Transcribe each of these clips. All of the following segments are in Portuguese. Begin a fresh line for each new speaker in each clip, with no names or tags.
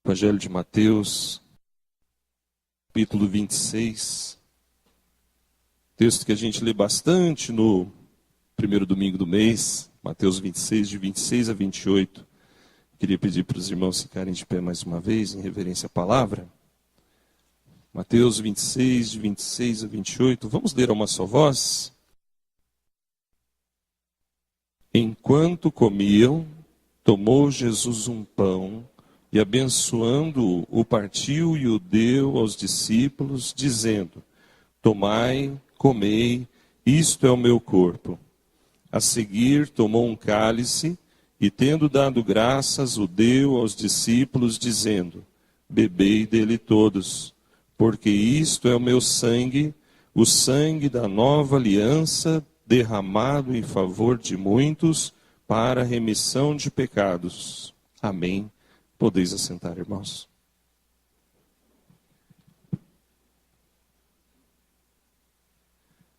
Evangelho de Mateus, capítulo 26. Texto que a gente lê bastante no primeiro domingo do mês, Mateus 26, de 26 a 28. Queria pedir para os irmãos ficarem de pé mais uma vez, em reverência à palavra. Mateus 26, de 26 a 28. Vamos ler a uma só voz? Enquanto comiam, tomou Jesus um pão e, abençoando-o, o partiu e o deu aos discípulos, dizendo: Tomai, comei, isto é o meu corpo. A seguir, tomou um cálice e, tendo dado graças, o deu aos discípulos, dizendo: Bebei dele todos, porque isto é o meu sangue, o sangue da nova aliança, derramado em favor de muitos, para a remissão de pecados. Amém. Podeis assentar, irmãos.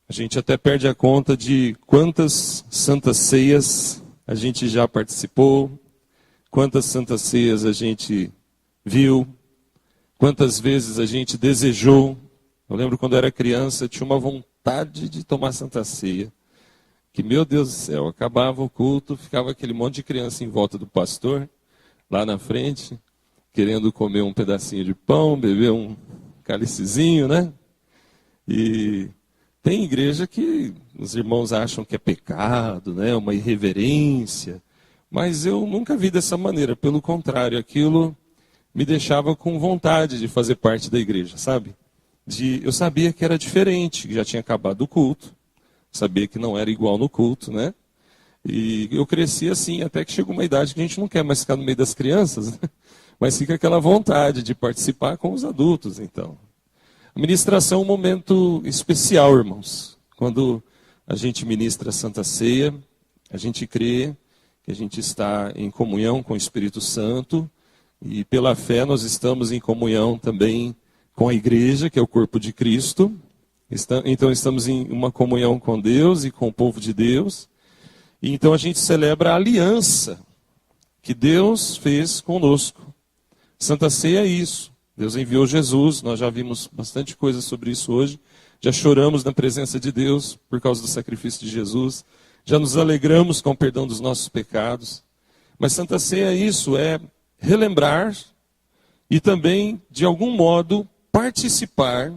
A gente até perde a conta de quantas santas ceias a gente já participou, quantas santas ceias a gente viu, quantas vezes a gente desejou. Eu lembro quando eu era criança, eu tinha uma vontade de tomar santa ceia. Que, meu Deus do céu, acabava o culto, ficava aquele monte de criança em volta do pastor, lá na frente, querendo comer um pedacinho de pão, beber um cálicezinho, né? E tem igreja que os irmãos acham que é pecado, né? Uma irreverência, mas eu nunca vi dessa maneira. Pelo contrário, aquilo me deixava com vontade de fazer parte da igreja, sabe? Eu sabia que era diferente, que já tinha acabado o culto, sabia que não era igual no culto, né? E eu cresci assim, até que chegou uma idade que a gente não quer mais ficar no meio das crianças, né? Mas fica aquela vontade de participar com os adultos, então. A ministração é um momento especial, irmãos. Quando a gente ministra a Santa Ceia, a gente crê que a gente está em comunhão com o Espírito Santo, e pela fé nós estamos em comunhão também com a igreja, que é o corpo de Cristo. Então estamos em uma comunhão com Deus e com o povo de Deus. E então a gente celebra a aliança que Deus fez conosco. Santa Ceia é isso. Deus enviou Jesus, nós já vimos bastante coisa sobre isso hoje. Já choramos na presença de Deus por causa do sacrifício de Jesus. Já nos alegramos com o perdão dos nossos pecados. Mas Santa Ceia é isso, é relembrar e também, de algum modo, participar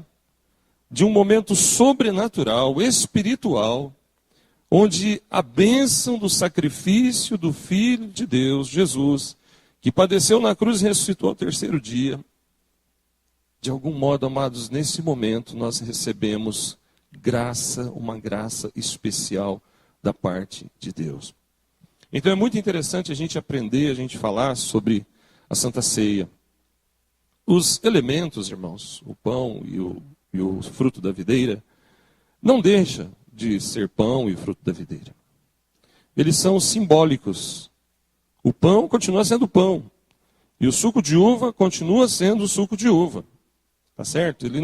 de um momento sobrenatural, espiritual, onde a bênção do sacrifício do Filho de Deus, Jesus, que padeceu na cruz e ressuscitou ao terceiro dia, de algum modo, amados, nesse momento nós recebemos graça, uma graça especial da parte de Deus. Então é muito interessante a gente aprender, a gente falar sobre a Santa Ceia. Os elementos, irmãos, o pão e o fruto da videira, não deixa de ser pão e fruto da videira. Eles são simbólicos. O pão continua sendo pão. E o suco de uva continua sendo o suco de uva. Tá certo? Ele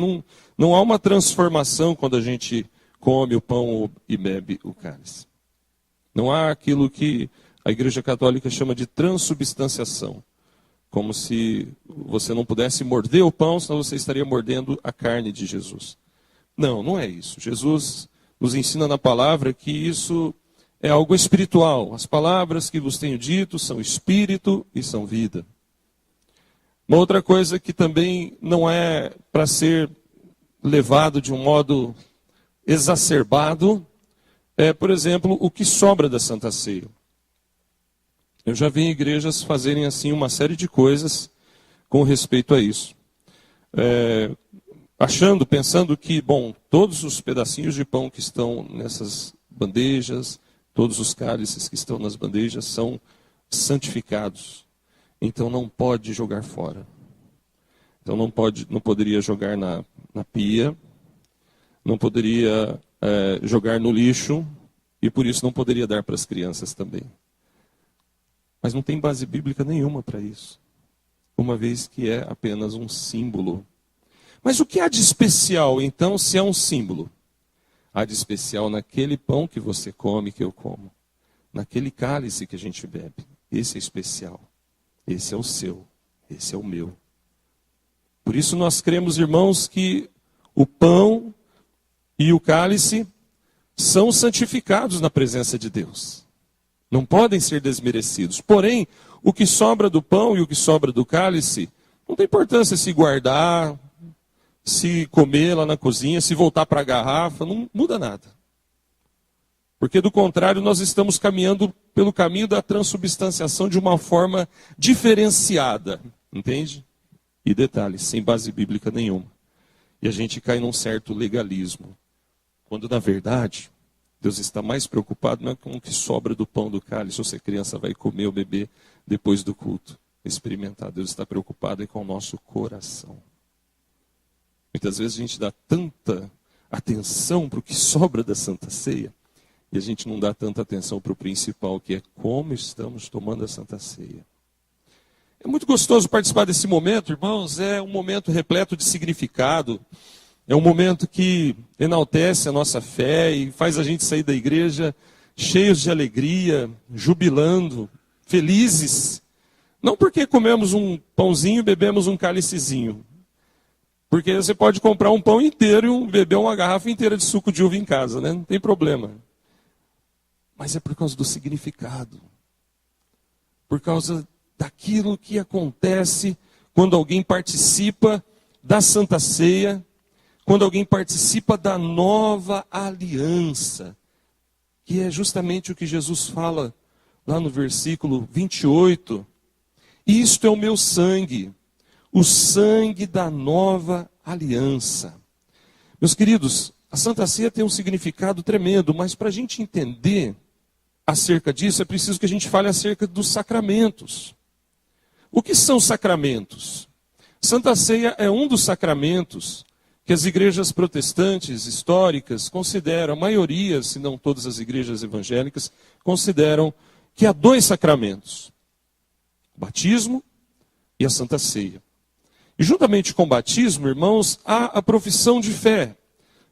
não há uma transformação quando a gente come o pão e bebe o cálice. Não há aquilo que a Igreja Católica chama de transubstanciação. Como se você não pudesse morder o pão, senão você estaria mordendo a carne de Jesus. Não, não é isso. Jesus nos ensina na palavra que isso é algo espiritual. As palavras que vos tenho dito são espírito e são vida. Uma outra coisa que também não é para ser levado de um modo exacerbado é, por exemplo, o que sobra da Santa Ceia. Eu já vi igrejas fazerem assim uma série de coisas com respeito a isso. Pensando que, bom, todos os pedacinhos de pão que estão nessas bandejas, todos os cálices que estão nas bandejas são santificados. Então não pode jogar fora. Então não poderia jogar na pia, não poderia jogar no lixo, e por isso não poderia dar para as crianças também. Mas não tem base bíblica nenhuma para isso, uma vez que é apenas um símbolo. Mas o que há de especial, então, se é um símbolo? Há de especial naquele pão que você come, que eu como, naquele cálice que a gente bebe. Esse é especial. Esse é o seu. esse é o meu. Por isso nós cremos, irmãos, que o pão e o cálice são santificados na presença de Deus. Não podem ser desmerecidos. Porém, o que sobra do pão e o que sobra do cálice, não tem importância se guardar, se comer lá na cozinha, se voltar para a garrafa, não muda nada. Porque, do contrário, nós estamos caminhando pelo caminho da transubstanciação de uma forma diferenciada. Entende? E detalhe, sem base bíblica nenhuma. E a gente cai num certo legalismo. Quando, na verdade, Deus está mais preocupado não é com o que sobra do pão do cálice, ou se a criança vai comer ou beber depois do culto. Experimentar. Deus está preocupado com o nosso coração. Muitas vezes a gente dá tanta atenção para o que sobra da Santa Ceia, e a gente não dá tanta atenção para o principal, que é como estamos tomando a Santa Ceia. É muito gostoso participar desse momento, irmãos. É um momento repleto de significado. É um momento que enaltece a nossa fé e faz a gente sair da igreja cheios de alegria, jubilando, felizes. Não porque comemos um pãozinho e bebemos um cálicezinho. Porque você pode comprar um pão inteiro e beber uma garrafa inteira de suco de uva em casa, né? Não tem problema. Mas é por causa do significado. Por causa daquilo que acontece quando alguém participa da Santa Ceia, quando alguém participa da nova aliança, que é justamente o que Jesus fala lá no versículo 28. Isto é o meu sangue, o sangue da nova aliança. Meus queridos, a Santa Ceia tem um significado tremendo, mas para a gente entender acerca disso, é preciso que a gente fale acerca dos sacramentos. O que são sacramentos? Santa Ceia é um dos sacramentos que as igrejas protestantes históricas consideram, a maioria, se não todas as igrejas evangélicas, consideram que há dois sacramentos: o batismo e a Santa Ceia. E juntamente com o batismo, irmãos, há a profissão de fé.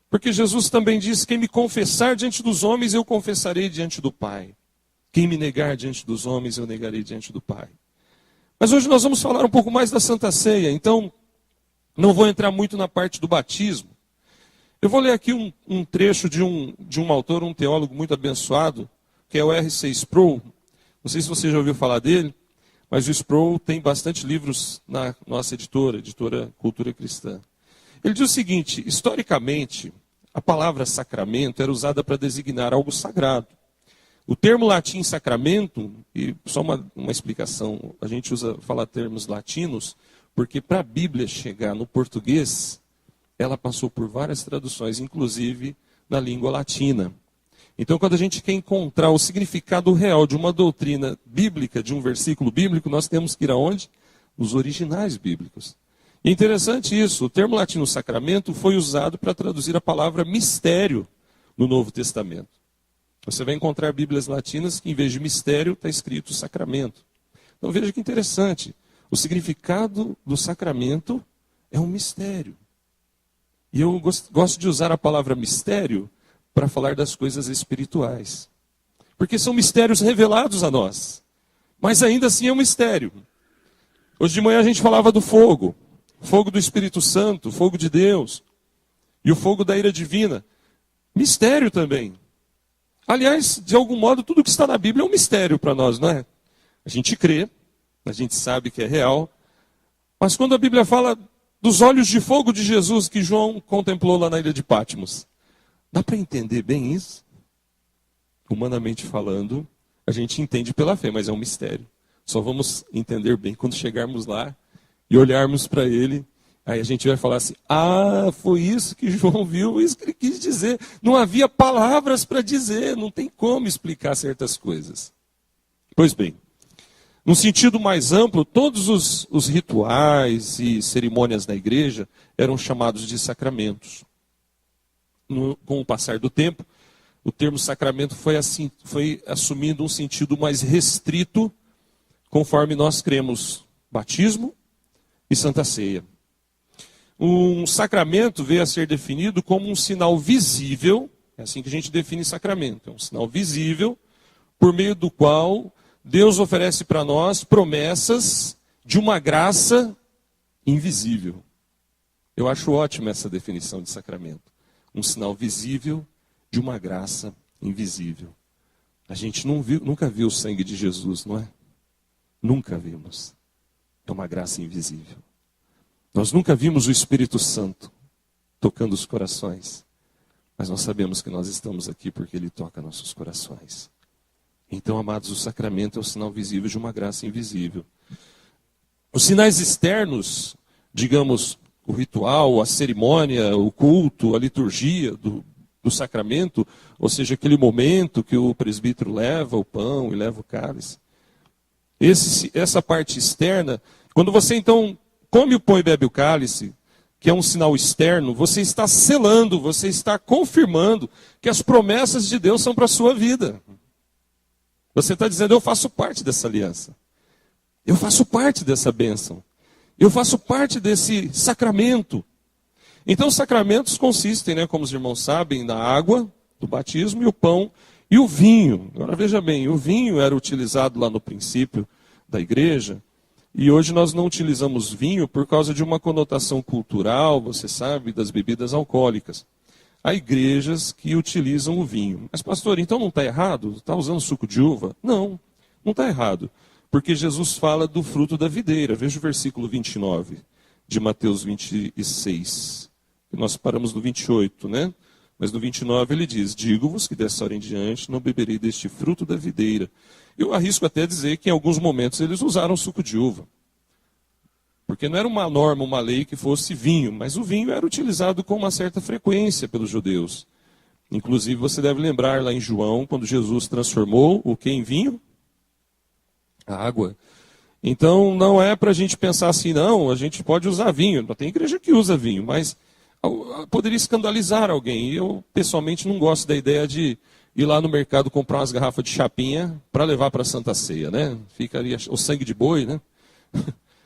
Porque Jesus também disse: quem me confessar diante dos homens, eu confessarei diante do Pai. Quem me negar diante dos homens, eu negarei diante do Pai. Mas hoje nós vamos falar um pouco mais da Santa Ceia, então não vou entrar muito na parte do batismo. Eu vou ler aqui um trecho de um autor, um teólogo muito abençoado, que é o R.C. Sproul. Não sei se você já ouviu falar dele, mas o Sproul tem bastante livros na nossa editora Cultura Cristã. Ele diz o seguinte: historicamente, a palavra sacramento era usada para designar algo sagrado. O termo latim sacramento, e só uma explicação, a gente fala termos latinos, porque para a Bíblia chegar no português, ela passou por várias traduções, inclusive na língua latina. Então, quando a gente quer encontrar o significado real de uma doutrina bíblica, de um versículo bíblico, nós temos que ir aonde? Os originais bíblicos. E é interessante isso, o termo latino sacramento foi usado para traduzir a palavra mistério no Novo Testamento. Você vai encontrar Bíblias latinas que, em vez de mistério, está escrito sacramento. Então veja que interessante, o significado do sacramento é um mistério. E eu gosto de usar a palavra mistério para falar das coisas espirituais. Porque são mistérios revelados a nós. Mas ainda assim é um mistério. Hoje de manhã a gente falava do fogo. Fogo do Espírito Santo, fogo de Deus. E o fogo da ira divina. Mistério também. Aliás, de algum modo, tudo que está na Bíblia é um mistério para nós, não é? A gente crê, a gente sabe que é real. Mas quando a Bíblia fala dos olhos de fogo de Jesus que João contemplou lá na ilha de Patmos, dá para entender bem isso? Humanamente falando, a gente entende pela fé, mas é um mistério. Só vamos entender bem quando chegarmos lá e olharmos para ele. Aí a gente vai falar assim: ah, foi isso que João viu, isso que ele quis dizer. Não havia palavras para dizer, não tem como explicar certas coisas. Pois bem, no sentido mais amplo, todos os rituais e cerimônias da igreja eram chamados de sacramentos. Com o passar do tempo, o termo sacramento foi assumindo um sentido mais restrito, conforme nós cremos batismo e Santa Ceia. Um sacramento veio a ser definido como um sinal visível, é assim que a gente define sacramento, é um sinal visível, por meio do qual Deus oferece para nós promessas de uma graça invisível. Eu acho ótima essa definição de sacramento. Um sinal visível de uma graça invisível. A gente nunca viu o sangue de Jesus, não é? Nunca vimos. É uma graça invisível. Nós nunca vimos o Espírito Santo tocando os corações. Mas nós sabemos que nós estamos aqui porque Ele toca nossos corações. Então, amados, o sacramento é o sinal visível de uma graça invisível. Os sinais externos, digamos, o ritual, a cerimônia, o culto, a liturgia do sacramento, ou seja, aquele momento que o presbítero leva o pão e leva o cálice. Essa parte externa, quando você então come o pão e bebe o cálice, que é um sinal externo, você está selando, você está confirmando que as promessas de Deus são para a sua vida. Você está dizendo, eu faço parte dessa aliança. Eu faço parte dessa bênção. Eu faço parte desse sacramento. Então, os sacramentos consistem, né, como os irmãos sabem, na água do batismo e o pão e o vinho. Agora, veja bem, o vinho era utilizado lá no princípio da igreja, e hoje nós não utilizamos vinho por causa de uma conotação cultural, você sabe, das bebidas alcoólicas. Há igrejas que utilizam o vinho. Mas, pastor, então não está errado? Está usando suco de uva? Não, não está errado. Porque Jesus fala do fruto da videira. Veja o versículo 29 de Mateus 26. Nós paramos no 28, né? Mas no 29 ele diz, digo-vos que dessa hora em diante não beberei deste fruto da videira. Eu arrisco até dizer que em alguns momentos eles usaram suco de uva. Porque não era uma norma, uma lei que fosse vinho, mas o vinho era utilizado com uma certa frequência pelos judeus. Inclusive você deve lembrar lá em João, quando Jesus transformou o que em vinho? A água. Então não é para a gente pensar assim, não, a gente pode usar vinho. Tem igreja que usa vinho, mas poderia escandalizar alguém. E eu pessoalmente não gosto da ideia de ir lá no mercado comprar umas garrafas de chapinha para levar para a Santa Ceia, né? Ficaria o sangue de boi, né?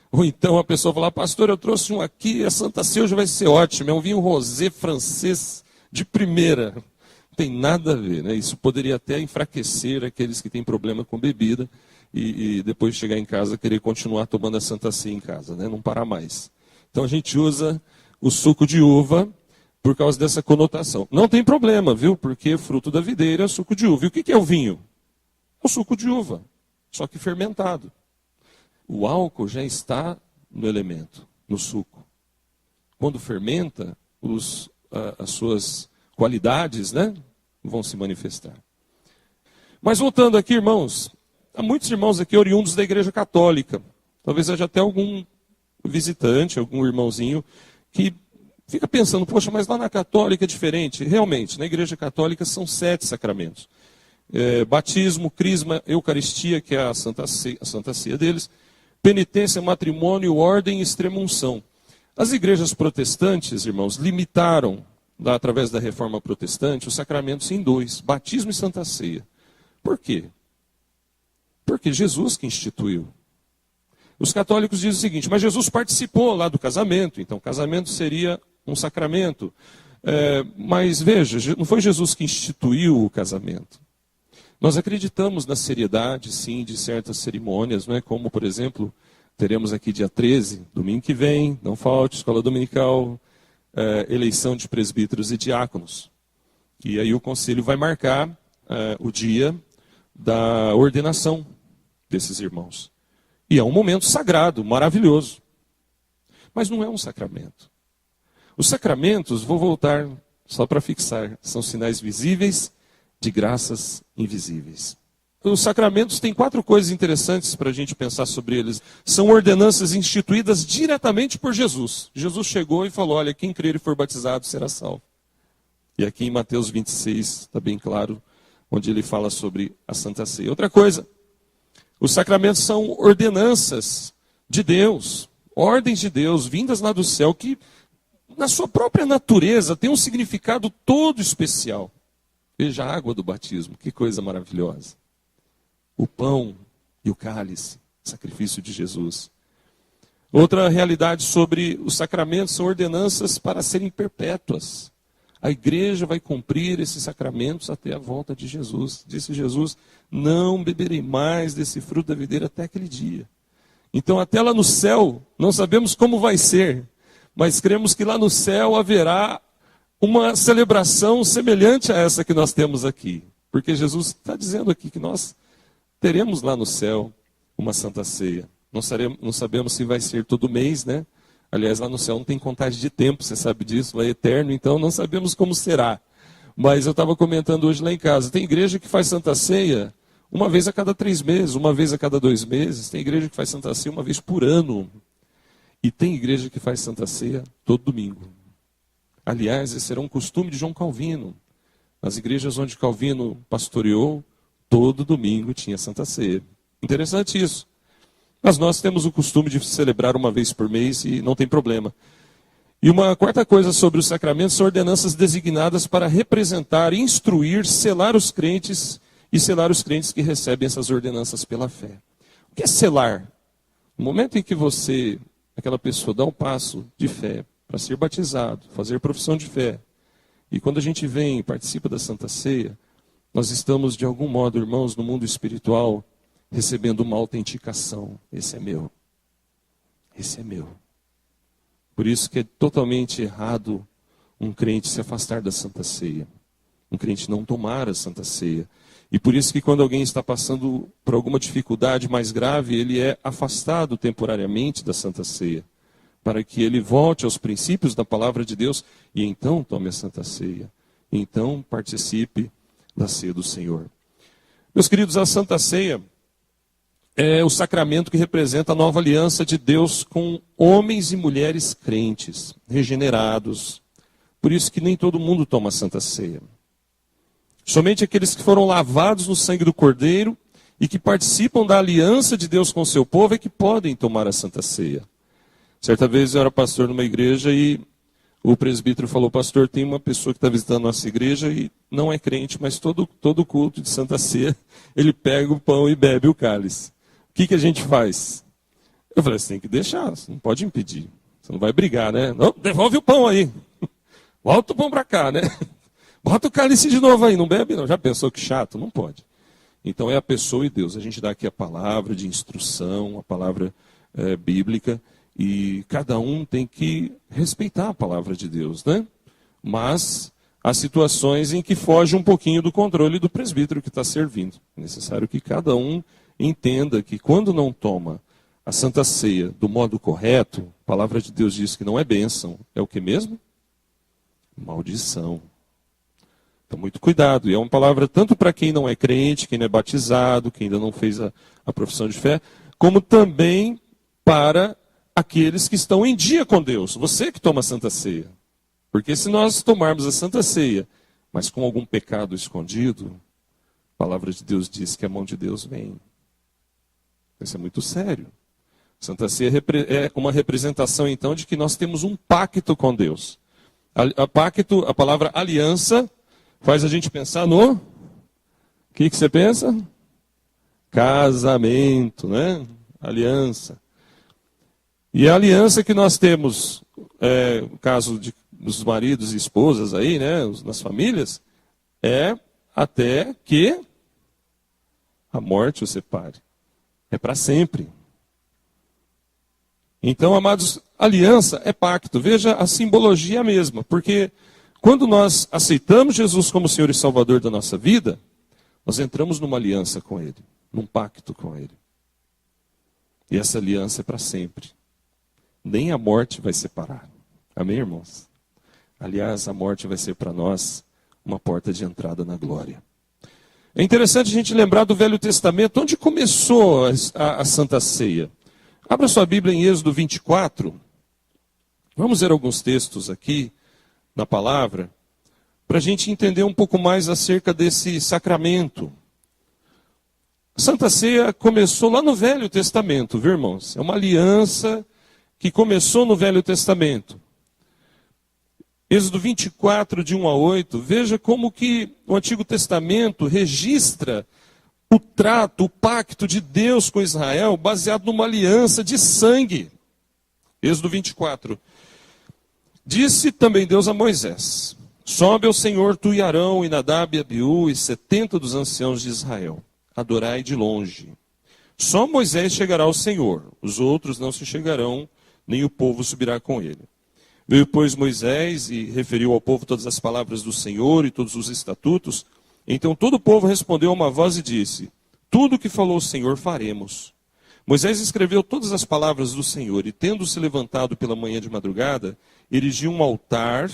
Ou então a pessoa falar, pastor, eu trouxe um aqui, a Santa Ceia hoje vai ser ótimo, é um vinho rosé francês de primeira. Não tem nada a ver, né? Isso poderia até enfraquecer aqueles que têm problema com bebida e depois chegar em casa querer continuar tomando a Santa Ceia em casa, né? Não parar mais. Então a gente usa o suco de uva por causa dessa conotação. Não tem problema, viu? Porque fruto da videira é suco de uva. E o que é o vinho? O suco de uva, só que fermentado. O álcool já está no elemento, no suco. Quando fermenta, as suas qualidades, né, vão se manifestar. Mas voltando aqui, irmãos, há muitos irmãos aqui oriundos da Igreja Católica. Talvez haja até algum visitante, algum irmãozinho, que fica pensando, poxa, mas lá na Católica é diferente. Realmente, na Igreja Católica são 7 sacramentos. Batismo, crisma, Eucaristia, que é a Santa Ceia deles, penitência, matrimônio, ordem e extrema-unção. As igrejas protestantes, irmãos, limitaram, através da reforma protestante, os sacramentos em 2, batismo e Santa Ceia. Por quê? Porque Jesus que instituiu. Os católicos dizem o seguinte, mas Jesus participou lá do casamento, então o casamento seria um sacramento. Mas veja, não foi Jesus que instituiu o casamento. Nós acreditamos na seriedade, sim, de certas cerimônias, não é? Como, por exemplo, teremos aqui dia 13, domingo que vem, não falte, escola dominical, eleição de presbíteros e diáconos. E aí o conselho vai marcar o dia da ordenação desses irmãos. E é um momento sagrado, maravilhoso. Mas não é um sacramento. Os sacramentos, vou voltar só para fixar, são sinais visíveis de graças invisíveis. Os sacramentos têm 4 coisas interessantes para a gente pensar sobre eles. São ordenanças instituídas diretamente por Jesus. Jesus chegou e falou, olha, quem crer e for batizado será salvo. E aqui em Mateus 26 está bem claro, onde ele fala sobre a Santa Ceia. Outra coisa, os sacramentos são ordenanças de Deus, ordens de Deus, vindas lá do céu, que na sua própria natureza tem um significado todo especial. Veja a água do batismo, que coisa maravilhosa. O pão e o cálice, sacrifício de Jesus. Outra realidade sobre os sacramentos são ordenanças para serem perpétuas. A igreja vai cumprir esses sacramentos até a volta de Jesus. Disse Jesus, não beberei mais desse fruto da videira até aquele dia. Então até lá no céu, não sabemos como vai ser, mas cremos que lá no céu haverá uma celebração semelhante a essa que nós temos aqui. Porque Jesus está dizendo aqui que nós teremos lá no céu uma Santa Ceia. Não sabemos se vai ser todo mês, né? Aliás, lá no céu não tem contagem de tempo, você sabe disso, é eterno, então não sabemos como será. Mas eu estava comentando hoje lá em casa, tem igreja que faz Santa Ceia uma vez a cada 3 meses, uma vez a cada 2 meses. Tem igreja que faz Santa Ceia uma vez por ano. E tem igreja que faz Santa Ceia todo domingo. Aliás, esse era um costume de João Calvino. Nas igrejas onde Calvino pastoreou, todo domingo tinha Santa Ceia. Interessante isso. Mas nós temos o costume de celebrar uma vez por mês e não tem problema. E uma quarta coisa sobre os sacramentos são ordenanças designadas para representar, instruir, selar os crentes e selar os crentes que recebem essas ordenanças pela fé. O que é selar? No momento em que você, aquela pessoa, dá um passo de fé para ser batizado, fazer profissão de fé, e quando a gente vem e participa da Santa Ceia, nós estamos, de algum modo, irmãos, no mundo espiritual, recebendo uma autenticação. Esse é meu. Esse é meu. Por isso que é totalmente errado um crente se afastar da Santa Ceia. Um crente não tomar a Santa Ceia. E por isso que quando alguém está passando por alguma dificuldade mais grave, ele é afastado temporariamente da Santa Ceia. Para que ele volte aos princípios da palavra de Deus e então tome a Santa Ceia. Então participe da ceia do Senhor. Meus queridos, a Santa Ceia é o sacramento que representa a nova aliança de Deus com homens e mulheres crentes, regenerados. Por isso que nem todo mundo toma a Santa Ceia. Somente aqueles que foram lavados no sangue do Cordeiro e que participam da aliança de Deus com o seu povo é que podem tomar a Santa Ceia. Certa vez eu era pastor numa igreja e o presbítero falou: pastor, tem uma pessoa que está visitando a nossa igreja e não é crente, mas todo culto de Santa Ceia, ele pega o pão e bebe o cálice. O que a gente faz? Eu falei: você tem que deixar, você não pode impedir. Você não vai brigar, né? Não, devolve o pão aí. Volta o pão para cá, né? Bota o cálice de novo aí, não bebe não. Já pensou que chato? Não pode. Então é a pessoa e Deus. A gente dá aqui a palavra de instrução, a palavra bíblica, e cada um tem que respeitar a palavra de Deus, né? Mas há situações em que foge um pouquinho do controle do presbítero que está servindo. É necessário que cada um entenda que quando não toma a Santa Ceia do modo correto, a palavra de Deus diz que não é bênção, é o que mesmo? Maldição. Então, muito cuidado. E é uma palavra tanto para quem não é crente, quem não é batizado, quem ainda não fez a profissão de fé, como também para aqueles que estão em dia com Deus. Você que toma a Santa Ceia. Porque se nós tomarmos a Santa Ceia, mas com algum pecado escondido, a palavra de Deus diz que a mão de Deus vem. Isso é muito sério. Santa Ceia é uma representação, então, de que nós temos um pacto com Deus. Pacto, a palavra aliança, faz a gente pensar no... O que você pensa? Casamento, né? Aliança. E a aliança que nós temos, no caso dos maridos e esposas aí, né? Nas famílias, é até que a morte os separe. É para sempre. Então, amados, aliança é pacto. Veja, a simbologia é a mesma. Porque quando nós aceitamos Jesus como Senhor e Salvador da nossa vida, nós entramos numa aliança com Ele. Num pacto com Ele. E essa aliança é para sempre. Nem a morte vai separar. Amém, irmãos? Aliás, a morte vai ser para nós uma porta de entrada na glória. É interessante a gente lembrar do Velho Testamento, onde começou a Santa Ceia. Abra sua Bíblia em Êxodo 24. Vamos ver alguns textos aqui na palavra, para a gente entender um pouco mais acerca desse sacramento. A Santa Ceia começou lá no Velho Testamento, viu, irmãos? É uma aliança que começou no Velho Testamento. Êxodo 24, de 1 a 8, veja como que o Antigo Testamento registra o trato, o pacto de Deus com Israel, baseado numa aliança de sangue. Êxodo 24. Disse também Deus a Moisés: sobe ao Senhor tu e Arão, e Nadab e Abiú, e 70 dos anciãos de Israel. Adorai de longe. Só Moisés chegará ao Senhor, os outros não se chegarão, nem o povo subirá com ele. Veio, pois, Moisés e referiu ao povo todas as palavras do Senhor e todos os estatutos. Então todo o povo respondeu a uma voz e disse: tudo o que falou o Senhor faremos. Moisés escreveu todas as palavras do Senhor, e tendo-se levantado pela manhã de madrugada, erigiu um altar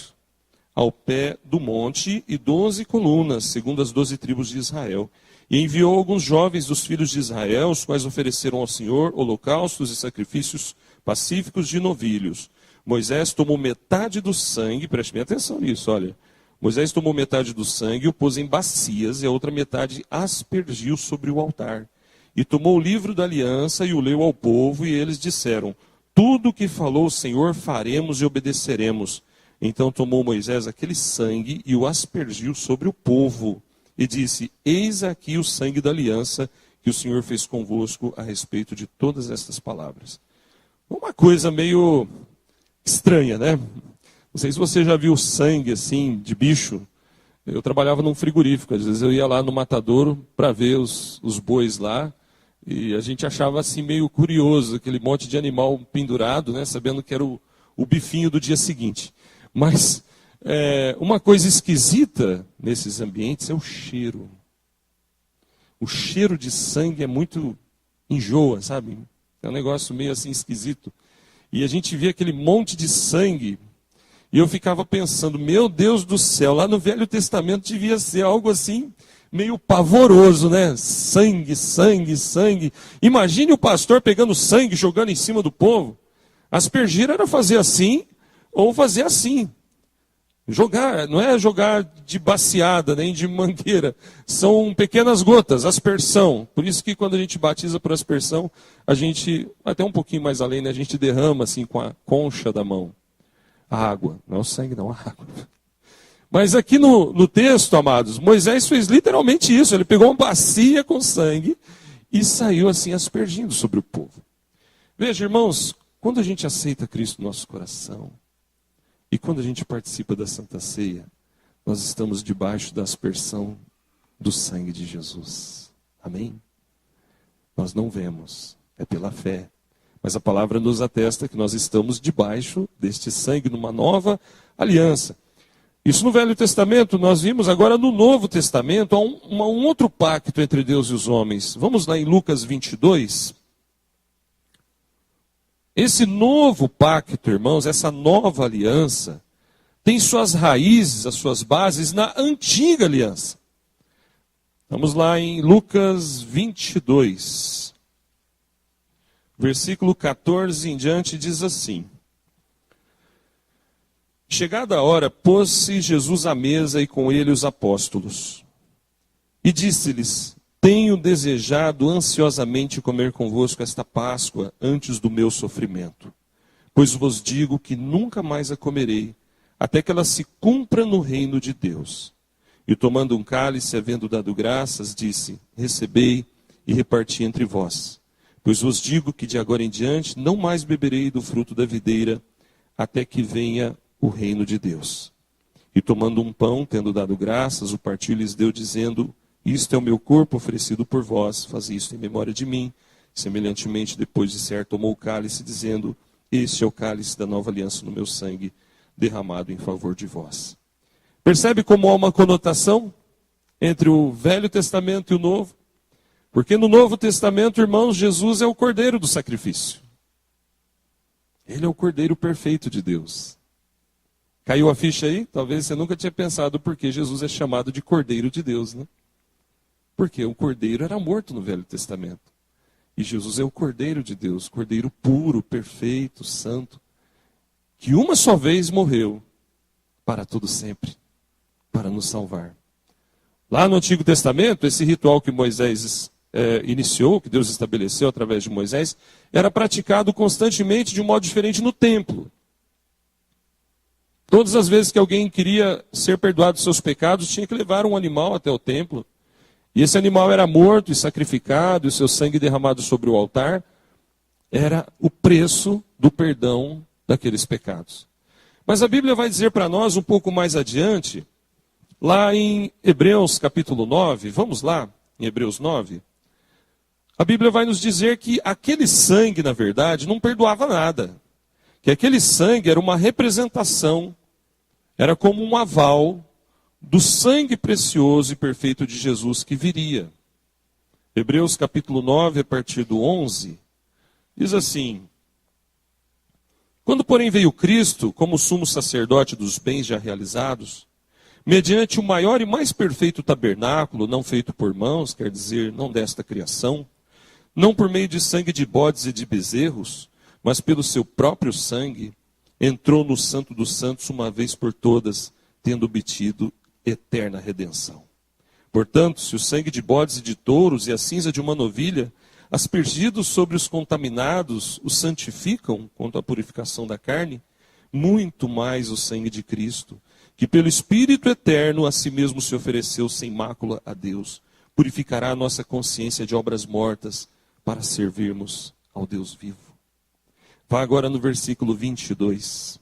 ao pé do monte e 12 colunas, segundo as 12 tribos de Israel. E enviou alguns jovens dos filhos de Israel, os quais ofereceram ao Senhor holocaustos e sacrifícios pacíficos de novilhos. Moisés tomou metade do sangue, preste bem atenção nisso, olha. Moisés tomou metade do sangue e o pôs em bacias, e a outra metade aspergiu sobre o altar. E tomou o livro da aliança e o leu ao povo, e eles disseram: tudo o que falou o Senhor faremos e obedeceremos. Então tomou Moisés aquele sangue e o aspergiu sobre o povo, e disse: eis aqui o sangue da aliança que o Senhor fez convosco a respeito de todas estas palavras. Uma coisa meio estranha, né? Não sei se você já viu sangue assim de bicho. Eu trabalhava num frigorífico, às vezes eu ia lá no matadouro para ver os bois lá, e a gente achava assim meio curioso, aquele monte de animal pendurado, né, sabendo que era o bifinho do dia seguinte. Mas uma coisa esquisita nesses ambientes é o cheiro. O cheiro de sangue é muito enjoa, sabe? É um negócio meio assim esquisito. E a gente via aquele monte de sangue, e eu ficava pensando, meu Deus do céu, lá no Velho Testamento devia ser algo assim, meio pavoroso, né? Sangue, sangue, sangue. Imagine o pastor pegando sangue, jogando em cima do povo. Aspergir era fazer assim, ou fazer assim. Jogar, não é jogar de baciada, nem de mangueira. São pequenas gotas, aspersão. Por isso que quando a gente batiza por aspersão, a gente, até um pouquinho mais além, né, a gente derrama assim com a concha da mão. A água, não é o sangue, não, a água. Mas aqui no texto, amados, Moisés fez literalmente isso. Ele pegou uma bacia com sangue e saiu assim aspergindo sobre o povo. Veja, irmãos, quando a gente aceita Cristo no nosso coração, e quando a gente participa da Santa Ceia, nós estamos debaixo da aspersão do sangue de Jesus. Amém? Nós não vemos, é pela fé. Mas a palavra nos atesta que nós estamos debaixo deste sangue, numa nova aliança. Isso no Velho Testamento, nós vimos agora no Novo Testamento, há um outro pacto entre Deus e os homens. Vamos lá em Lucas 22. Esse novo pacto, irmãos, essa nova aliança, tem suas raízes, as suas bases na antiga aliança. Vamos lá em Lucas 22, versículo 14 em diante, diz assim: chegada a hora, pôs-se Jesus à mesa e com ele os apóstolos. E disse-lhes: tenho desejado ansiosamente comer convosco esta Páscoa antes do meu sofrimento. Pois vos digo que nunca mais a comerei, até que ela se cumpra no reino de Deus. E tomando um cálice, havendo dado graças, disse: recebei e reparti entre vós. Pois vos digo que de agora em diante não mais beberei do fruto da videira, até que venha o reino de Deus. E tomando um pão, tendo dado graças, o partiu e lhes deu, dizendo: isto é o meu corpo oferecido por vós, fazei isto em memória de mim. Semelhantemente, depois de cear, tomou o cálice, dizendo: este é o cálice da nova aliança no meu sangue, derramado em favor de vós. Percebe como há uma conotação entre o Velho Testamento e o Novo? Porque no Novo Testamento, irmãos, Jesus é o cordeiro do sacrifício. Ele é o cordeiro perfeito de Deus. Caiu a ficha aí? Talvez você nunca tinha pensado por que Jesus é chamado de cordeiro de Deus, né? Porque o cordeiro era morto no Velho Testamento. E Jesus é o cordeiro de Deus, cordeiro puro, perfeito, santo, que uma só vez morreu para todo sempre, para nos salvar. Lá no Antigo Testamento, esse ritual que Moisés iniciou, que Deus estabeleceu através de Moisés, era praticado constantemente de um modo diferente no templo. Todas as vezes que alguém queria ser perdoado dos seus pecados, tinha que levar um animal até o templo. E esse animal era morto e sacrificado, e o seu sangue derramado sobre o altar era o preço do perdão daqueles pecados. Mas a Bíblia vai dizer para nós um pouco mais adiante, lá em Hebreus capítulo 9, vamos lá, em Hebreus 9, a Bíblia vai nos dizer que aquele sangue, na verdade, não perdoava nada. Que aquele sangue era uma representação, era como um aval do sangue precioso e perfeito de Jesus que viria. Hebreus capítulo 9, a partir do 11, diz assim: quando, porém, veio Cristo, como sumo sacerdote dos bens já realizados, mediante o maior e mais perfeito tabernáculo, não feito por mãos, quer dizer, não desta criação, não por meio de sangue de bodes e de bezerros, mas pelo seu próprio sangue, entrou no Santo dos Santos uma vez por todas, tendo obtido eterna redenção. Portanto, se o sangue de bodes e de touros e a cinza de uma novilha, aspergidos sobre os contaminados, os santificam quanto à purificação da carne, muito mais o sangue de Cristo, que pelo Espírito eterno a si mesmo se ofereceu sem mácula a Deus, purificará a nossa consciência de obras mortas para servirmos ao Deus vivo. Vá agora no versículo 22.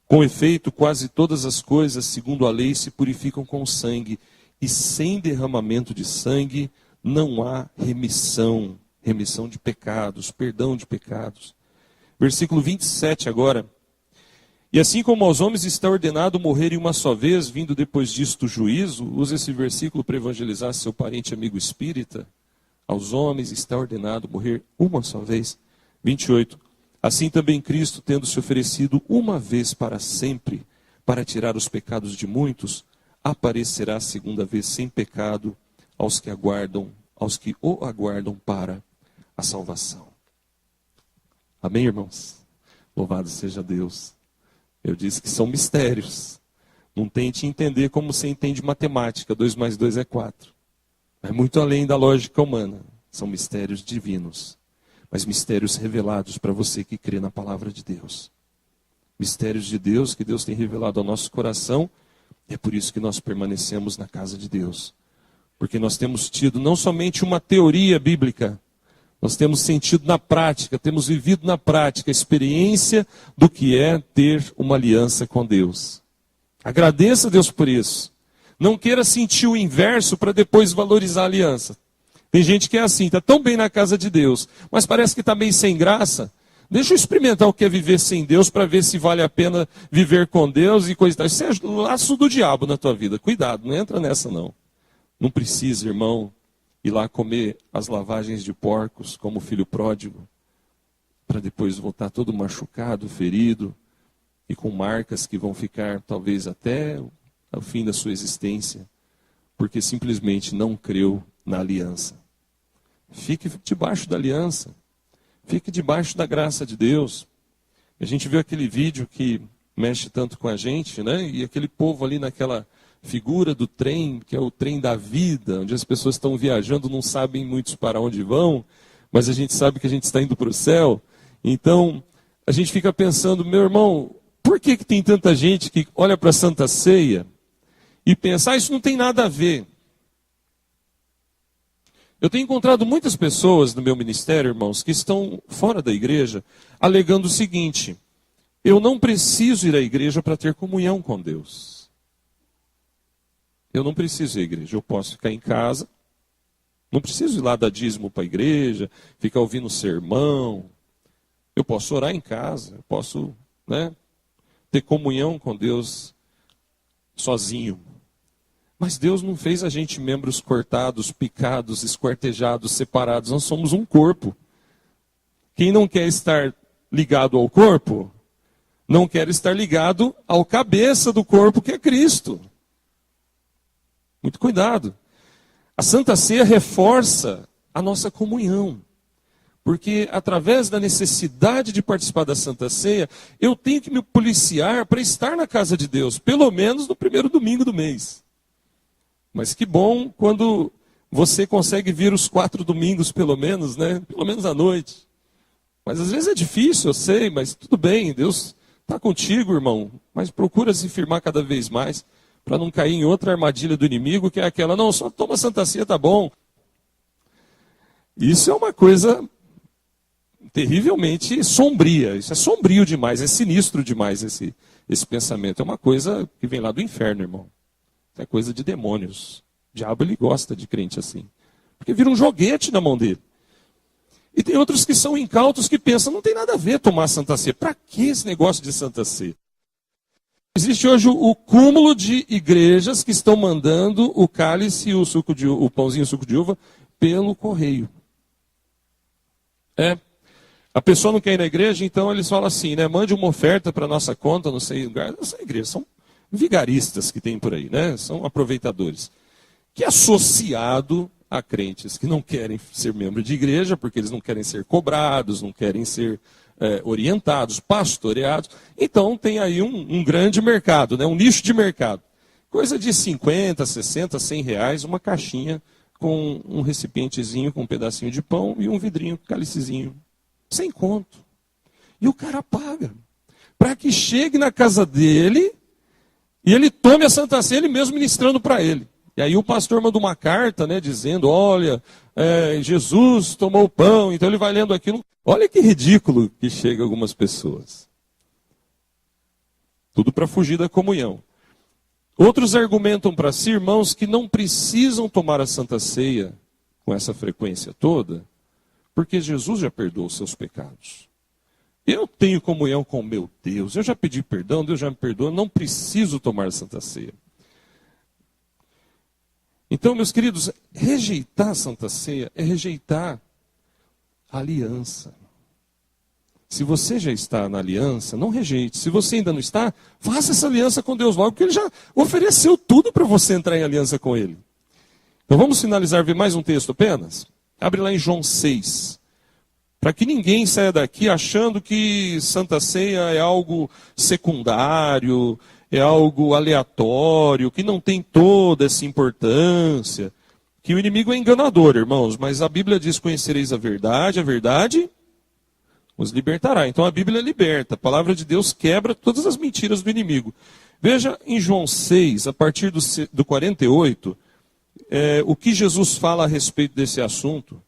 Com efeito, quase todas as coisas, segundo a lei, se purificam com sangue, e sem derramamento de sangue não há remissão de pecados, perdão de pecados. Versículo 27 agora. E assim como aos homens está ordenado morrerem uma só vez, vindo depois disto o juízo, usa esse versículo para evangelizar seu parente amigo espírita. Aos homens está ordenado morrer uma só vez. 28. Assim também Cristo, tendo se oferecido uma vez para sempre, para tirar os pecados de muitos, aparecerá a segunda vez sem pecado aos que o aguardam para a salvação. Amém, irmãos? Louvado seja Deus. Eu disse que são mistérios. Não tente entender como você entende matemática. 2 mais 2 é 4. É muito além da lógica humana. São mistérios divinos. Mas mistérios revelados para você que crê na palavra de Deus. Mistérios de Deus que Deus tem revelado ao nosso coração. E é por isso que nós permanecemos na casa de Deus. Porque nós temos tido não somente uma teoria bíblica, nós temos sentido na prática, temos vivido na prática a experiência do que é ter uma aliança com Deus. Agradeça a Deus por isso. Não queira sentir o inverso para depois valorizar a aliança. Tem gente que é assim, está tão bem na casa de Deus, mas parece que está meio sem graça. Deixa eu experimentar o que é viver sem Deus para ver se vale a pena viver com Deus e coisa e tal. Isso é laço do diabo na tua vida. Cuidado, não entra nessa não. Não precisa, irmão, ir lá comer as lavagens de porcos como o filho pródigo, para depois voltar todo machucado, ferido e com marcas que vão ficar talvez até o fim da sua existência, porque simplesmente não creu na aliança. Fique debaixo da aliança, fique debaixo da graça de Deus. A gente viu aquele vídeo que mexe tanto com a gente, né? E aquele povo ali naquela figura do trem, que é o trem da vida, onde as pessoas estão viajando, não sabem muitos para onde vão, mas a gente sabe que a gente está indo para o céu. Então, a gente fica pensando, meu irmão, por que tem tanta gente que olha para a Santa Ceia e pensa, isso não tem nada a ver? Eu tenho encontrado muitas pessoas no meu ministério, irmãos, que estão fora da igreja, alegando o seguinte: eu não preciso ir à igreja para ter comunhão com Deus. Eu não preciso ir à igreja, eu posso ficar em casa, não preciso ir lá dar dízimo para a igreja, ficar ouvindo sermão, eu posso orar em casa, eu posso, ter comunhão com Deus sozinho. Mas Deus não fez a gente membros cortados, picados, esquartejados, separados, nós somos um corpo. Quem não quer estar ligado ao corpo, não quer estar ligado ao cabeça do corpo, que é Cristo. Muito cuidado. A Santa Ceia reforça a nossa comunhão. Porque através da necessidade de participar da Santa Ceia, eu tenho que me policiar para estar na casa de Deus, pelo menos no primeiro domingo do mês. Mas que bom quando você consegue vir os 4 domingos pelo menos, Pelo menos à noite. Mas às vezes é difícil, eu sei, mas tudo bem, Deus está contigo, irmão. Mas procura se firmar cada vez mais, para não cair em outra armadilha do inimigo, que é aquela, não, só toma Santa Ceia, tá bom. Isso é uma coisa terrivelmente sombria, isso é sombrio demais, é sinistro demais esse pensamento. É uma coisa que vem lá do inferno, irmão. É coisa de demônios. O diabo, ele gosta de crente assim. porque vira um joguete na mão dele. E tem outros que são incautos que pensam, não tem nada a ver tomar Santa Ceia. Para que esse negócio de Santa Ceia? Existe hoje o cúmulo de igrejas que estão mandando o cálice e o pãozinho e o suco de uva pelo correio. A pessoa não quer ir na igreja, então eles falam assim, né? Mande uma oferta para nossa conta, não sei lugar. Não são igrejas, são vigaristas que tem por aí, né? São aproveitadores. Que é associado a crentes que não querem ser membro de igreja, porque eles não querem ser cobrados, não querem ser orientados, pastoreados. Então tem aí um grande mercado, né? Um nicho de mercado. Coisa de 50, 60, 100 reais, uma caixinha com um recipientezinho, com um pedacinho de pão e um vidrinho, um cálicezinho. Sem conto. E o cara paga. Para que chegue na casa dele e ele tome a Santa Ceia, ele mesmo ministrando para ele. E aí o pastor manda uma carta, né, dizendo, olha, Jesus tomou o pão, então ele vai lendo aquilo. Olha que ridículo que chega algumas pessoas. Tudo para fugir da comunhão. Outros argumentam para si, irmãos, que não precisam tomar a Santa Ceia com essa frequência toda, porque Jesus já perdoou os seus pecados. Eu tenho comunhão com o meu Deus, eu já pedi perdão, Deus já me perdoou, não preciso tomar a Santa Ceia. Então, meus queridos, rejeitar a Santa Ceia é rejeitar a aliança. Se você já está na aliança, não rejeite. Se você ainda não está, faça essa aliança com Deus logo, porque Ele já ofereceu tudo para você entrar em aliança com Ele. Então vamos finalizar, ver mais um texto apenas? Abre lá em João 6. Para que ninguém saia daqui achando que Santa Ceia é algo secundário, é algo aleatório, que não tem toda essa importância. Que o inimigo é enganador, irmãos, mas a Bíblia diz, conhecereis a verdade os libertará. Então a Bíblia liberta, a palavra de Deus quebra todas as mentiras do inimigo. Veja em João 6, a partir do 48, o que Jesus fala a respeito desse assunto.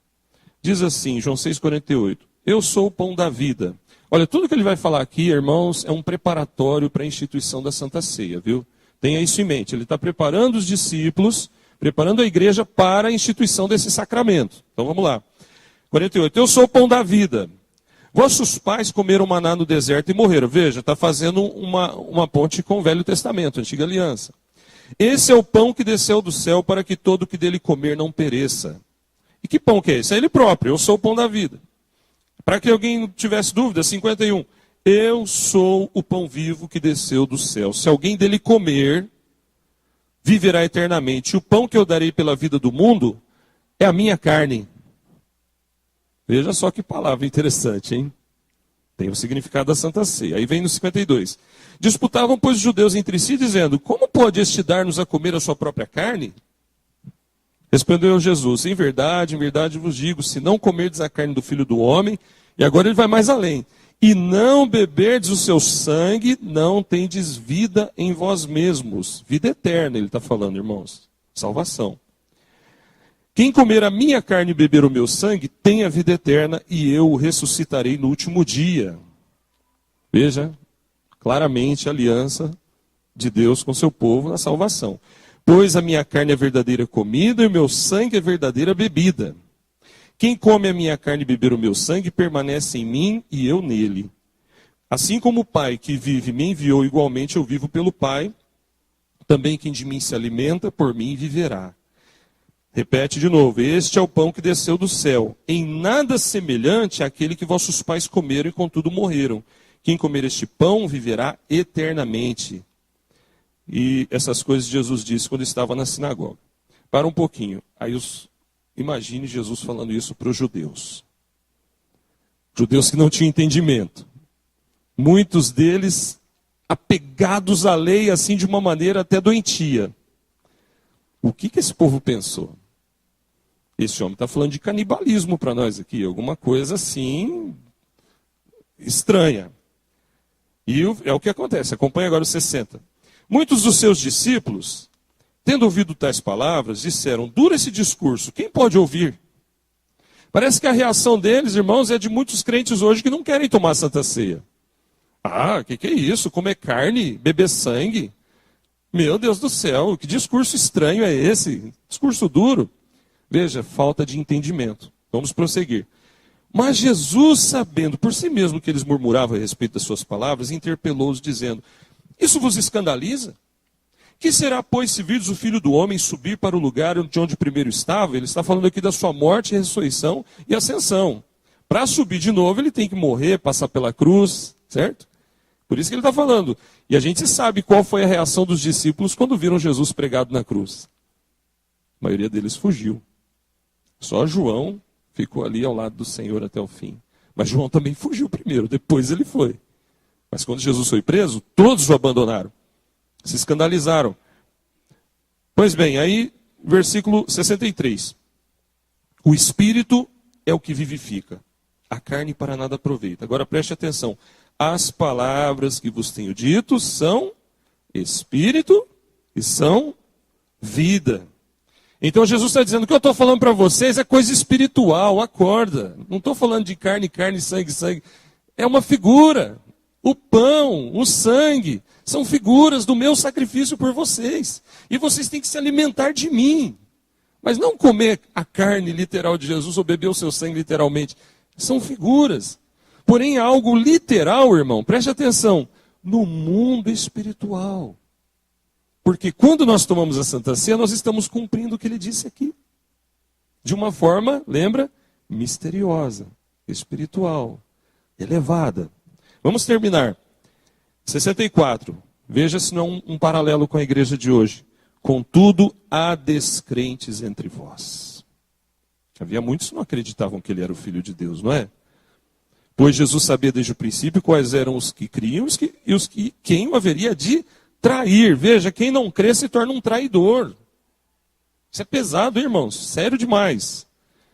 Diz assim, João 6,48, eu sou o pão da vida. Olha, tudo que ele vai falar aqui, irmãos, é um preparatório para a instituição da Santa Ceia, viu? Tenha isso em mente, ele está preparando os discípulos, preparando a igreja para a instituição desse sacramento. Então vamos lá. 48, eu sou o pão da vida. Vossos pais comeram maná no deserto e morreram. Veja, está fazendo uma ponte com o Velho Testamento, a Antiga Aliança. Esse é o pão que desceu do céu para que todo que dele comer não pereça. E que pão que é esse? É ele próprio, eu sou o pão da vida. Para que alguém tivesse dúvida, 51. Eu sou o pão vivo que desceu do céu. Se alguém dele comer, viverá eternamente. O pão que eu darei pela vida do mundo é a minha carne. Veja só que palavra interessante, hein? Tem o significado da Santa Ceia. Aí vem no 52. Disputavam, pois, os judeus entre si, dizendo, como pode este dar-nos a comer a sua própria carne? Respondeu Jesus, em verdade vos digo, se não comerdes a carne do Filho do Homem, e agora ele vai mais além, e não beberdes o seu sangue, não tendes vida em vós mesmos. Vida eterna, ele está falando, irmãos. Salvação. Quem comer a minha carne e beber o meu sangue, tem a vida eterna, e eu o ressuscitarei no último dia. Veja, claramente a aliança de Deus com seu povo na salvação. Pois a minha carne é verdadeira comida e o meu sangue é verdadeira bebida. Quem come a minha carne e beber o meu sangue, permanece em mim e eu nele. Assim como o Pai que vive me enviou, igualmente eu vivo pelo Pai, também quem de mim se alimenta, por mim viverá. Repete de novo, este é o pão que desceu do céu, em nada semelhante àquele que vossos pais comeram e contudo morreram. Quem comer este pão viverá eternamente. E essas coisas Jesus disse quando estava na sinagoga. Para um pouquinho, imagine Jesus falando isso para os judeus. Judeus que não tinham entendimento. Muitos deles apegados à lei assim de uma maneira até doentia. O que esse povo pensou? Esse homem está falando de canibalismo para nós aqui, alguma coisa assim estranha. E é o que acontece, acompanha agora os 60. Muitos dos seus discípulos, tendo ouvido tais palavras, disseram, dura esse discurso, quem pode ouvir? Parece que a reação deles, irmãos, é de muitos crentes hoje que não querem tomar Santa Ceia. Ah, que é isso? Comer carne, beber sangue? Meu Deus do céu, que discurso estranho é esse? Discurso duro. Veja, falta de entendimento. Vamos prosseguir. Mas Jesus, sabendo por si mesmo que eles murmuravam a respeito das suas palavras, interpelou-os dizendo: isso vos escandaliza? Que será, pois, se virdes o Filho do Homem subir para o lugar de onde primeiro estava? Ele está falando aqui da sua morte, ressurreição e ascensão. Para subir de novo, ele tem que morrer, passar pela cruz, certo? Por isso que ele está falando. E a gente sabe qual foi a reação dos discípulos quando viram Jesus pregado na cruz. A maioria deles fugiu. Só João ficou ali ao lado do Senhor até o fim. Mas João também fugiu primeiro, depois ele foi. Mas quando Jesus foi preso, todos o abandonaram. Se escandalizaram. Pois bem, aí, versículo 63. O Espírito é o que vivifica. A carne para nada aproveita. Agora preste atenção. As palavras que vos tenho dito são Espírito e são vida. Então Jesus está dizendo: o que eu estou falando para vocês é coisa espiritual, acorda. Não estou falando de carne, carne, sangue, sangue. É uma figura. O pão, o sangue, são figuras do meu sacrifício por vocês. E vocês têm que se alimentar de mim. Mas não comer a carne literal de Jesus ou beber o seu sangue literalmente. São figuras. Porém, algo literal, irmão, preste atenção, no mundo espiritual. Porque quando nós tomamos a Santa Ceia, nós estamos cumprindo o que ele disse aqui. De uma forma, lembra, misteriosa, espiritual, elevada. Vamos terminar. 64. Veja se não é um paralelo com a igreja de hoje. Contudo, há descrentes entre vós. Havia muitos que não acreditavam que ele era o Filho de Deus, não é? Pois Jesus sabia desde o princípio quais eram os que criam e os que quem o haveria de trair. Veja, quem não crê se torna um traidor. Isso é pesado, irmãos. Sério demais.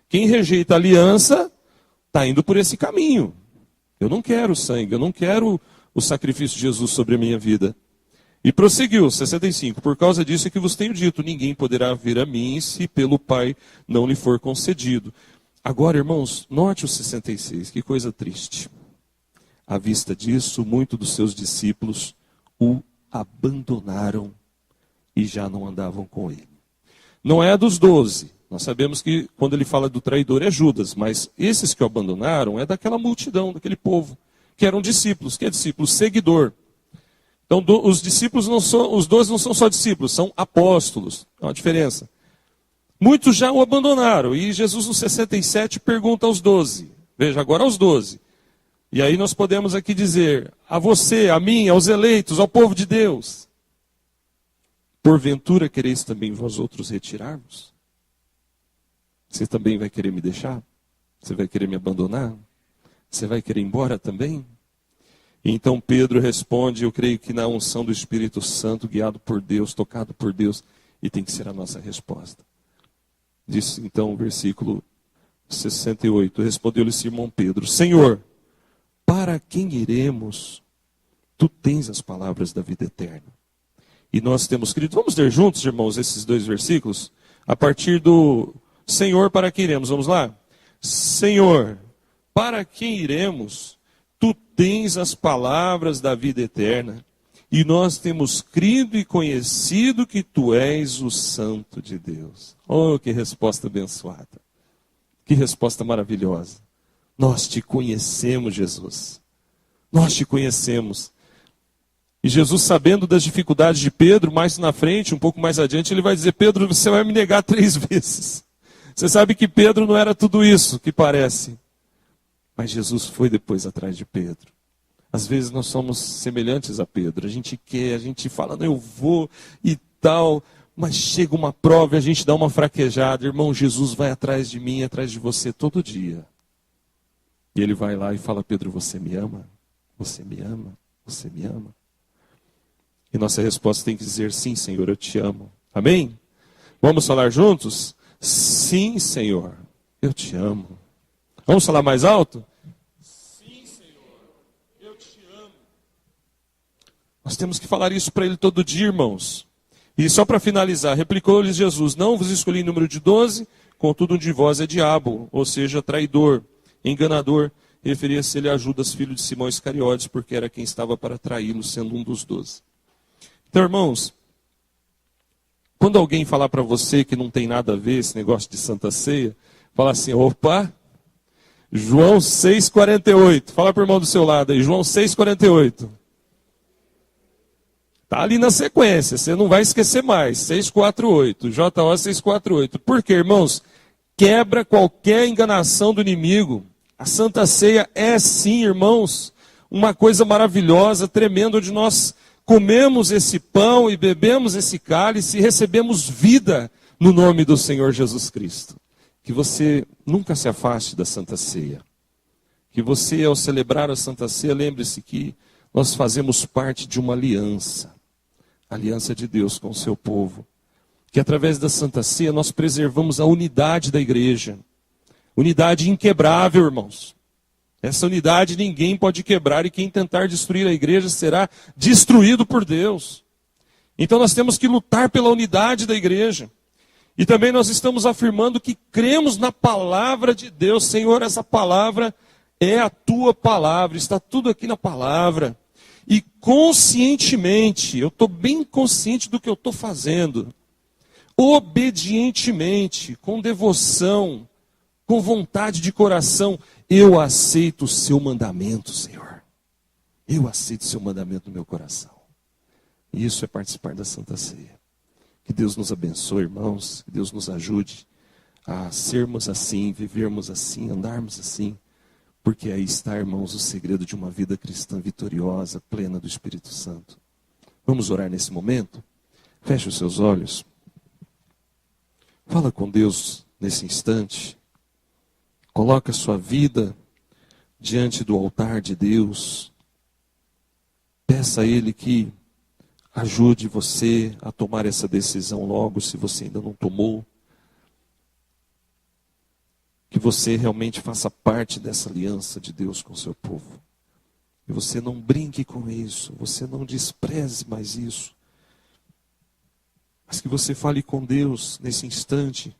Quem rejeita a aliança está indo por esse caminho. Eu não quero sangue, eu não quero o sacrifício de Jesus sobre a minha vida. E prosseguiu, 65. Por causa disso é que vos tenho dito: ninguém poderá vir a mim se pelo Pai não lhe for concedido. Agora, irmãos, note o 66, que coisa triste. À vista disso, muitos dos seus discípulos o abandonaram e já não andavam com ele. Não é a dos 12. Nós sabemos que quando ele fala do traidor é Judas, mas esses que o abandonaram é daquela multidão, daquele povo, que eram discípulos. Que é discípulo? Seguidor. Então os discípulos não são, os 12 não são só discípulos, são apóstolos. É uma diferença. Muitos já o abandonaram. E Jesus, no 67, pergunta aos 12. Veja, agora aos 12. E aí nós podemos aqui dizer: a você, a mim, aos eleitos, ao povo de Deus: porventura quereis também vós outros retirar-vos? Você também vai querer me deixar? Você vai querer me abandonar? Você vai querer ir embora também? E então Pedro responde, eu creio que na unção do Espírito Santo, guiado por Deus, tocado por Deus, e tem que ser a nossa resposta. Diz então o versículo 68, respondeu-lhe Simão Pedro: Senhor, para quem iremos? Tu tens as palavras da vida eterna. E nós temos crido. Vamos ler juntos, irmãos, esses dois versículos? A partir do Senhor, para quem iremos? Vamos lá? Senhor, para quem iremos? Tu tens as palavras da vida eterna. E nós temos crido e conhecido que tu és o Santo de Deus. Oh, que resposta abençoada. Que resposta maravilhosa. Nós te conhecemos, Jesus. Nós te conhecemos. E Jesus, sabendo das dificuldades de Pedro, mais na frente, um pouco mais adiante, ele vai dizer: Pedro, você vai me negar 3 vezes. Você sabe que Pedro não era tudo isso que parece. Mas Jesus foi depois atrás de Pedro. Às vezes nós somos semelhantes a Pedro. A gente quer, a gente fala, não, eu vou e tal. Mas chega uma prova e a gente dá uma fraquejada. Irmão, Jesus vai atrás de mim, atrás de você todo dia. E ele vai lá e fala: Pedro, você me ama? Você me ama? Você me ama? E nossa resposta tem que dizer: sim, Senhor, eu te amo. Amém? Vamos falar juntos? Sim, Senhor, eu te amo. Vamos falar mais alto? Sim, Senhor, eu te amo. Nós temos que falar isso para ele todo dia, irmãos. E só para finalizar, replicou-lhes Jesus: não vos escolhi em número de 12, contudo um de vós é diabo, ou seja, traidor, enganador. Referia-se ele a Judas, filho de Simão Iscariotes, porque era quem estava para traí-lo, sendo um dos 12. Então, irmãos, quando alguém falar para você que não tem nada a ver esse negócio de Santa Ceia, fala assim, opa, João 6,48. Fala para o irmão do seu lado aí, João 6,48. Está ali na sequência, você não vai esquecer mais. 6,48, JO 6,48. Por quê, irmãos? Quebra qualquer enganação do inimigo. A Santa Ceia é sim, irmãos, uma coisa maravilhosa, tremenda, onde nós comemos esse pão e bebemos esse cálice e recebemos vida no nome do Senhor Jesus Cristo. Que você nunca se afaste da Santa Ceia. Que você, ao celebrar a Santa Ceia, lembre-se que nós fazemos parte de uma aliança. A aliança de Deus com o seu povo. Que através da Santa Ceia nós preservamos a unidade da igreja. Unidade inquebrável, irmãos. Essa unidade ninguém pode quebrar e quem tentar destruir a igreja será destruído por Deus. Então nós temos que lutar pela unidade da igreja. E também nós estamos afirmando que cremos na palavra de Deus. Senhor, essa palavra é a tua palavra, está tudo aqui na palavra. E conscientemente, eu estou bem consciente do que eu estou fazendo. Obedientemente, com devoção, com vontade de coração, eu aceito o seu mandamento, Senhor. Eu aceito o seu mandamento no meu coração. E isso é participar da Santa Ceia. Que Deus nos abençoe, irmãos. Que Deus nos ajude a sermos assim, vivermos assim, andarmos assim. Porque aí está, irmãos, o segredo de uma vida cristã vitoriosa, plena do Espírito Santo. Vamos orar nesse momento? Feche os seus olhos. Fala com Deus nesse instante. Coloca a sua vida diante do altar de Deus. Peça a Ele que ajude você a tomar essa decisão logo, se você ainda não tomou. Que você realmente faça parte dessa aliança de Deus com o seu povo. E você não brinque com isso, você não despreze mais isso. Mas que você fale com Deus nesse instante,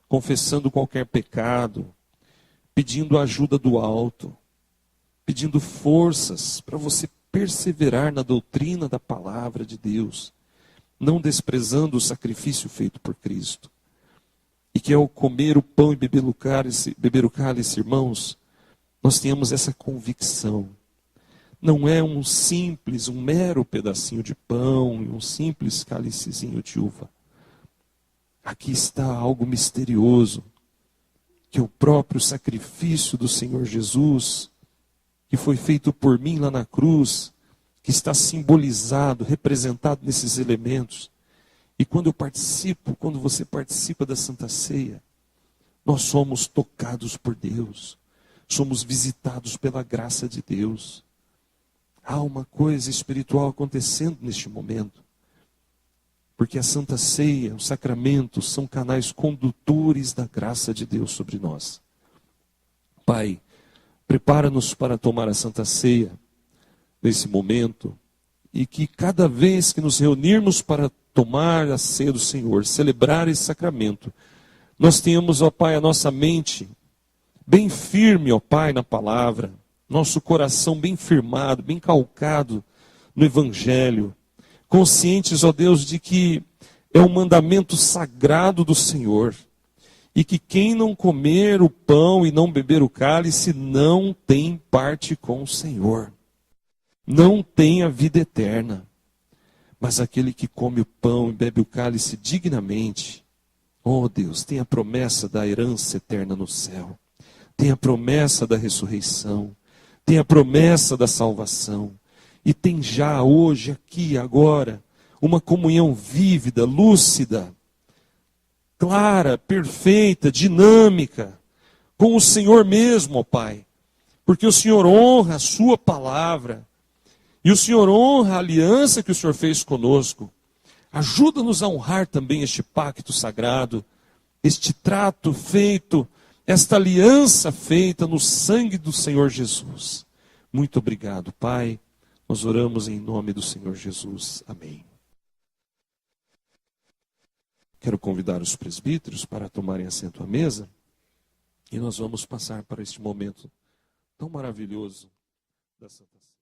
confessando qualquer pecado, pedindo a ajuda do alto, pedindo forças para você perseverar na doutrina da palavra de Deus, não desprezando o sacrifício feito por Cristo. E que ao comer o pão e beber o cálice, irmãos, nós tenhamos essa convicção. Não é um mero pedacinho de pão e um simples cálicezinho de uva. Aqui está algo misterioso, que é o próprio sacrifício do Senhor Jesus, que foi feito por mim lá na cruz, que está simbolizado, representado nesses elementos. E quando você participa da Santa Ceia, nós somos tocados por Deus, somos visitados pela graça de Deus. Há uma coisa espiritual acontecendo neste momento, porque a Santa Ceia, os sacramentos, são canais condutores da graça de Deus sobre nós. Pai, prepara-nos para tomar a Santa Ceia nesse momento, e que cada vez que nos reunirmos para tomar a ceia do Senhor, celebrar esse sacramento, nós tenhamos, ó Pai, a nossa mente bem firme, ó Pai, na palavra, nosso coração bem firmado, bem calcado no Evangelho, conscientes, ó Deus, de que é um mandamento sagrado do Senhor, e que quem não comer o pão e não beber o cálice não tem parte com o Senhor, não tem a vida eterna. Mas aquele que come o pão e bebe o cálice dignamente, oh Deus, tem a promessa da herança eterna no céu, tem a promessa da ressurreição, tem a promessa da salvação, e tem já hoje, aqui, agora, uma comunhão vívida, lúcida, clara, perfeita, dinâmica, com o Senhor mesmo, ó Pai, porque o Senhor honra a sua palavra, e o Senhor honra a aliança que o Senhor fez conosco. Ajuda-nos a honrar também este pacto sagrado, este trato feito, esta aliança feita no sangue do Senhor Jesus. Muito obrigado, Pai. Nós oramos em nome do Senhor Jesus. Amém. Quero convidar os presbíteros para tomarem assento à mesa e nós vamos passar para este momento tão maravilhoso da Santa Ceia.